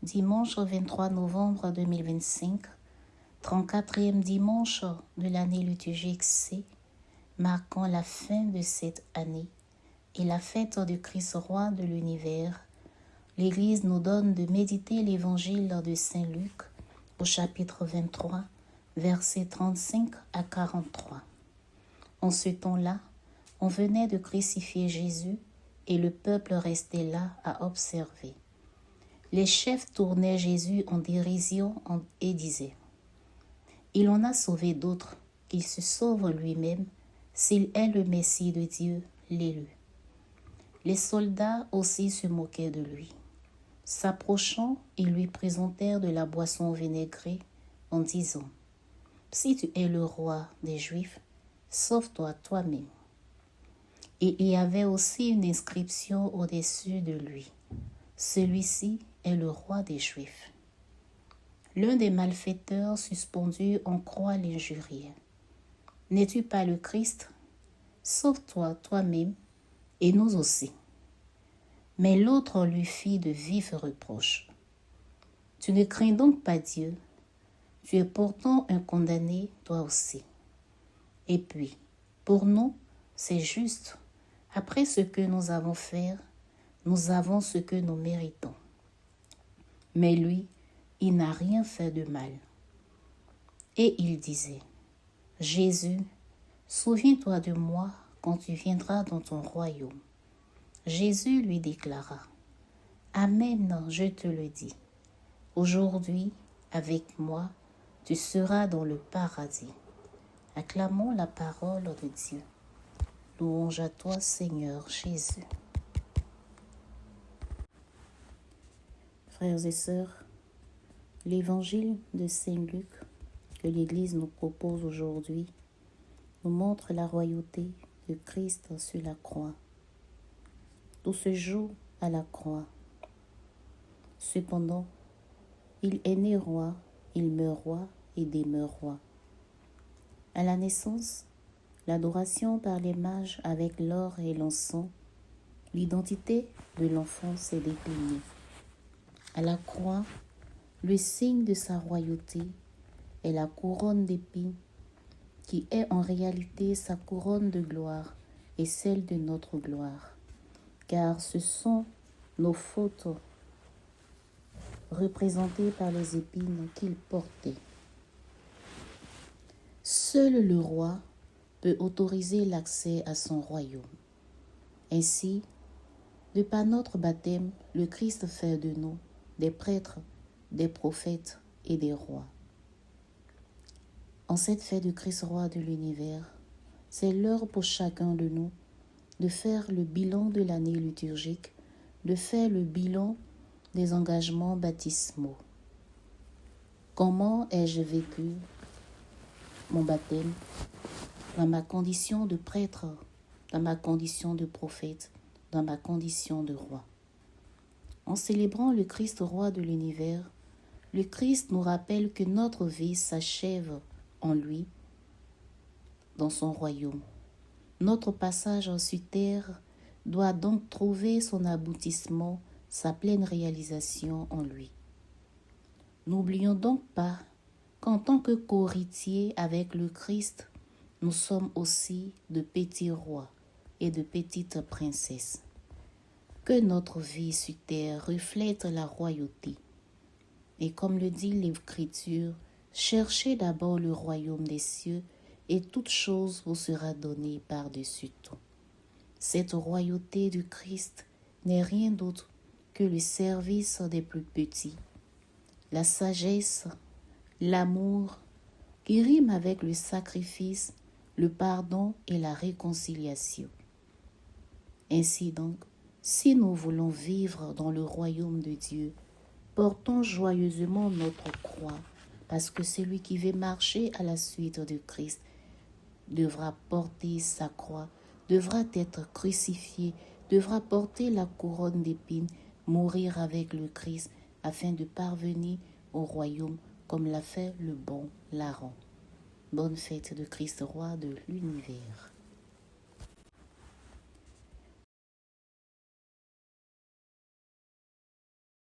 Dimanche 23 novembre 2025, 34e dimanche de l'année liturgique C, marquant la fin de cette année et la fête de Christ roi de l'univers. L'Église nous donne de méditer l'évangile de Saint Luc au chapitre 23, versets 35 à 43. En ce temps-là, on venait de crucifier Jésus et le peuple restait là à observer. Les chefs tournaient Jésus en dérision et disaient « Il en a sauvé d'autres, qu'il se sauve lui-même, s'il est le Messie de Dieu, l'élu. » Les soldats aussi se moquaient de lui. S'approchant, ils lui présentèrent de la boisson vinaigrée en disant « Si tu es le roi des Juifs, sauve-toi toi-même. » Et il y avait aussi une inscription au-dessus de lui. Celui-ci est le roi des Juifs. L'un des malfaiteurs suspendus en croix l'injuriait. N'es-tu pas le Christ? Sauve-toi toi-même et nous aussi. Mais l'autre lui fit de vifs reproches. Tu ne crains donc pas Dieu? Tu es pourtant un condamné, toi aussi. Et puis, pour nous, c'est juste. Après ce que nous avons fait, nous avons ce que nous méritons. Mais lui, il n'a rien fait de mal. Et il disait, Jésus, souviens-toi de moi quand tu viendras dans ton royaume. Jésus lui déclara, Amen, je te le dis. Aujourd'hui, avec moi, tu seras dans le paradis. Acclamons la parole de Dieu. Louange à toi, Seigneur Jésus. Frères et sœurs, l'évangile de Saint Luc que l'Église nous propose aujourd'hui nous montre la royauté de Christ sur la croix. Tout se joue à la croix. Cependant, il est né roi, il meurt roi et demeure roi. À la naissance, l'adoration par les mages avec l'or et l'encens, l'identité de l'enfant s'est déclinée. À la croix, le signe de sa royauté est la couronne d'épines qui est en réalité sa couronne de gloire et celle de notre gloire, car ce sont nos fautes représentées par les épines qu'il portait. Seul le roi peut autoriser l'accès à son royaume. Ainsi, de par notre baptême, le Christ fait de nous des prêtres, des prophètes et des rois. En cette fête du Christ roi de l'univers, c'est l'heure pour chacun de nous de faire le bilan de l'année liturgique, de faire le bilan des engagements baptismaux. Comment ai-je vécu mon baptême dans ma condition de prêtre, dans ma condition de prophète, dans ma condition de roi? En célébrant le Christ roi de l'univers, le Christ nous rappelle que notre vie s'achève en lui, dans son royaume. Notre passage sur terre doit donc trouver son aboutissement, sa pleine réalisation en lui. N'oublions donc pas qu'en tant que co-héritiers avec le Christ, nous sommes aussi de petits rois et de petites princesses. Que notre vie sur terre reflète la royauté. Et comme le dit l'Écriture, cherchez d'abord le royaume des cieux et toute chose vous sera donnée par-dessus tout. Cette royauté du Christ n'est rien d'autre que le service des plus petits, la sagesse, l'amour, qui rime avec le sacrifice, le pardon et la réconciliation. Ainsi donc, si nous voulons vivre dans le royaume de Dieu, portons joyeusement notre croix, parce que celui qui veut marcher à la suite de Christ devra porter sa croix, devra être crucifié, devra porter la couronne d'épines, mourir avec le Christ, afin de parvenir au royaume comme l'a fait le bon larron. Bonne fête de Christ roi de l'univers.